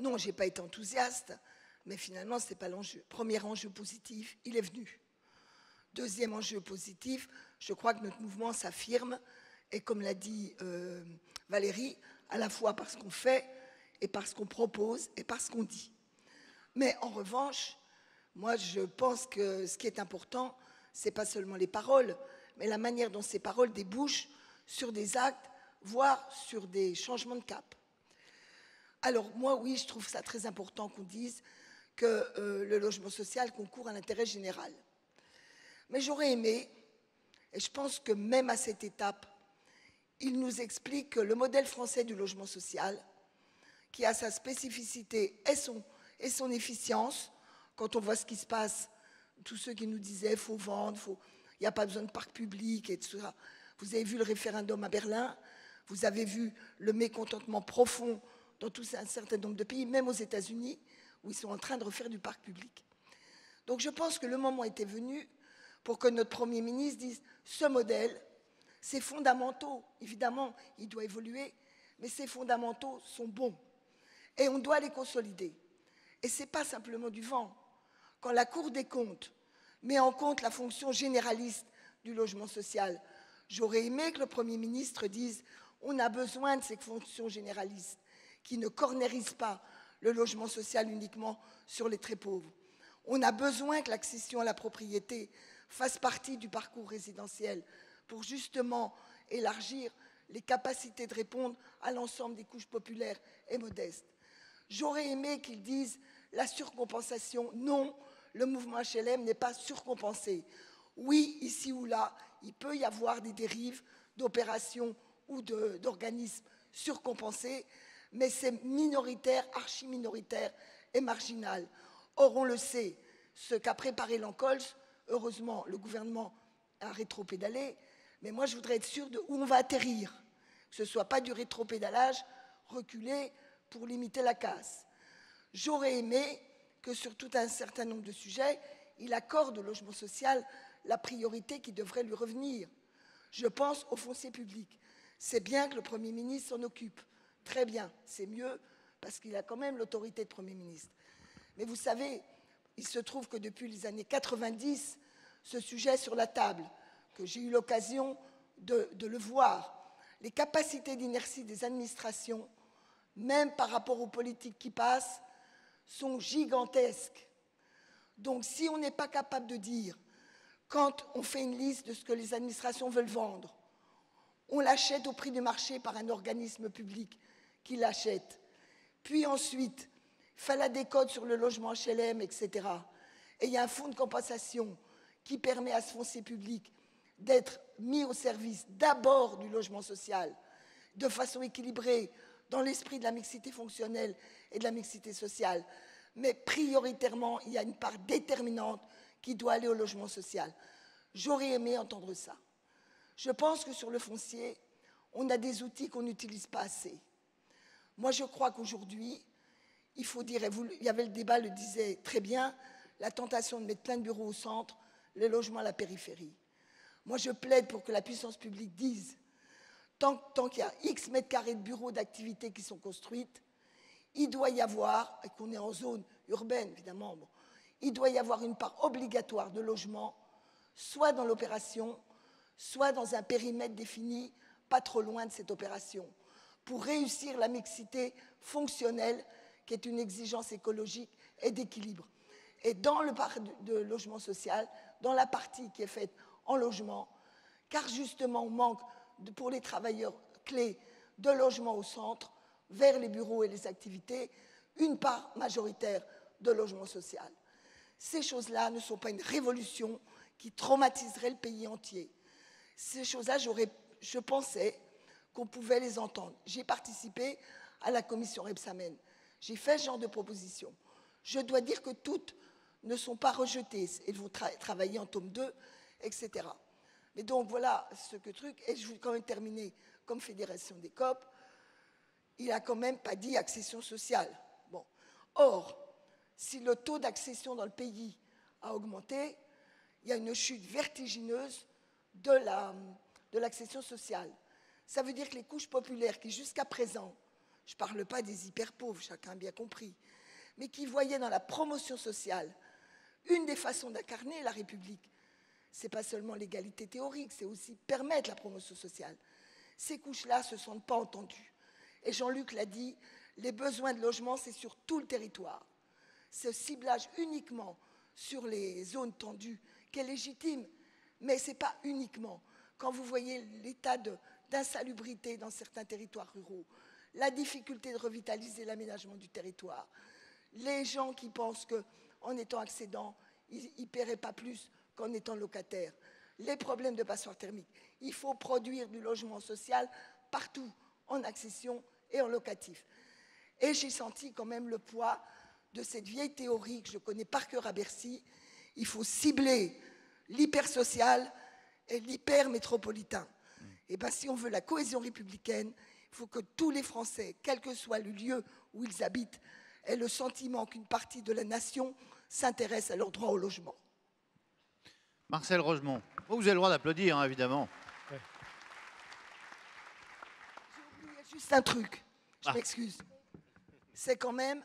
non, je n'ai pas été enthousiaste, mais finalement, ce n'est pas l'enjeu. Premier enjeu positif, il est venu. Deuxième enjeu positif, je crois que notre mouvement s'affirme, et comme l'a dit Valérie, à la fois par ce qu'on fait, et par ce qu'on propose, et par ce qu'on dit. Mais en revanche, moi, je pense que ce qui est important, ce n'est pas seulement les paroles, mais la manière dont ces paroles débouchent sur des actes, voire sur des changements de cap. Alors, moi, oui, je trouve ça très important qu'on dise que le logement social concourt à l'intérêt général. Mais j'aurais aimé, et je pense que même à cette étape, il nous explique que le modèle français du logement social, qui a sa spécificité et son efficience, quand on voit ce qui se passe, tous ceux qui nous disaient « il faut vendre, il n'y a pas besoin de parc public », etc. Vous avez vu le référendum à Berlin, vous avez vu le mécontentement profond dans tout un certain nombre de pays, même aux États-Unis, où ils sont en train de refaire du parc public. Donc je pense que le moment était venu pour que notre Premier ministre dise « ce modèle, ses fondamentaux, évidemment, il doit évoluer, mais ses fondamentaux sont bons. Et on doit les consolider. Et ce n'est pas simplement du vent. Quand la Cour des comptes met en compte la fonction généraliste du logement social, j'aurais aimé que le Premier ministre dise « on a besoin de ces fonctions généralistes qui ne cornérisent pas le logement social uniquement sur les très pauvres. On a besoin que l'accession à la propriété fasse partie du parcours résidentiel pour justement élargir les capacités de répondre à l'ensemble des couches populaires et modestes. J'aurais aimé qu'ils disent la surcompensation. Non, le mouvement HLM n'est pas surcompensé. Oui, ici ou là, il peut y avoir des dérives d'opérations ou d'organismes surcompensés, mais c'est minoritaire, archi-minoritaire et marginal. Or, on le sait, ce qu'a préparé l'Ancols, heureusement, le gouvernement a rétropédalé, mais moi, je voudrais être sûre de où on va atterrir, que ce ne soit pas du rétropédalage reculé pour limiter la casse. J'aurais aimé que sur tout un certain nombre de sujets, il accorde au logement social la priorité qui devrait lui revenir. Je pense au foncier public. C'est bien que le Premier ministre s'en occupe. Très bien, c'est mieux parce qu'il a quand même l'autorité de Premier ministre. Mais vous savez, il se trouve que depuis les années 90, ce sujet est sur la table, que j'ai eu l'occasion de le voir. Les capacités d'inertie des administrations, même par rapport aux politiques qui passent, sont gigantesques. Donc si on n'est pas capable de dire, quand on fait une liste de ce que les administrations veulent vendre, on l'achète au prix du marché par un organisme public qui l'achète. Puis ensuite, fait la décote sur le logement HLM, etc. Et il y a un fonds de compensation qui permet à ce foncier public d'être mis au service d'abord du logement social, de façon équilibrée, dans l'esprit de la mixité fonctionnelle et de la mixité sociale. Mais prioritairement, il y a une part déterminante qui doit aller au logement social. J'aurais aimé entendre ça. Je pense que sur le foncier, on a des outils qu'on n'utilise pas assez. Moi, je crois qu'aujourd'hui, il faut dire, il y avait le débat, le disait très bien, la tentation de mettre plein de bureaux au centre, les logements à la périphérie. Moi, je plaide pour que la puissance publique dise, tant qu'il y a X mètres carrés de bureaux d'activité qui sont construites, il doit y avoir, et qu'on est en zone urbaine, évidemment, bon, il doit y avoir une part obligatoire de logement, soit dans l'opération, soit dans un périmètre défini, pas trop loin de cette opération, pour réussir la mixité fonctionnelle, qui est une exigence écologique et d'équilibre. Et dans le parc de logement social, dans la partie qui est faite en logement, car justement on manque, pour les travailleurs clés, de logement au centre, vers les bureaux et les activités, une part majoritaire de logement social. Ces choses-là ne sont pas une révolution qui traumatiserait le pays entier. Ces choses-là, je pensais qu'on pouvait les entendre. J'ai participé à la commission Rebsamen. J'ai fait ce genre de propositions. Je dois dire que toutes ne sont pas rejetées. Elles vont travailler en tome 2, etc. Mais donc voilà ce que truc. Et je voulais quand même terminer comme Fédération des COP. Il n'a quand même pas dit accession sociale. Bon. Or, si le taux d'accession dans le pays a augmenté, il y a une chute vertigineuse de l'accession sociale. Ça veut dire que les couches populaires qui jusqu'à présent, je ne parle pas des hyper pauvres, chacun a bien compris, mais qui voyaient dans la promotion sociale une des façons d'incarner la République. Ce n'est pas seulement l'égalité théorique, c'est aussi permettre la promotion sociale. Ces couches-là ne se sentent pas entendues. Et Jean-Luc l'a dit, les besoins de logement, c'est sur tout le territoire. Ce ciblage uniquement sur les zones tendues, qui est légitime, mais ce n'est pas uniquement. Quand vous voyez l'état d'insalubrité dans certains territoires ruraux, la difficulté de revitaliser l'aménagement du territoire, les gens qui pensent qu'en étant accédants, ils ne paieraient pas plus qu'en étant locataires, les problèmes de passoires thermiques. Il faut produire du logement social partout, en accession et en locatif. Et j'ai senti quand même le poids de cette vieille théorie que je connais par cœur à Bercy. Il faut cibler l'hypersocial et l'hypermétropolitain. Et bien, si on veut la cohésion républicaine, il faut que tous les Français, quel que soit le lieu où ils habitent, aient le sentiment qu'une partie de la nation s'intéresse à leur droit au logement. Marcel Rogemont, vous avez le droit d'applaudir, hein, évidemment. Ouais. J'ai oublié juste un truc, je m'excuse. C'est quand même,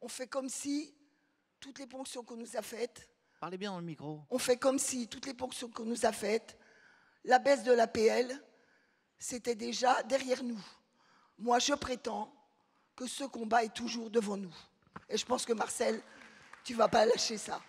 on fait comme si toutes les ponctions qu'on nous a faites... Parlez bien dans le micro. On fait comme si toutes les ponctions qu'on nous a faites, la baisse de l'APL, c'était déjà derrière nous. Moi, je prétends que ce combat est toujours devant nous. Et je pense que Marcel, tu ne vas pas lâcher ça.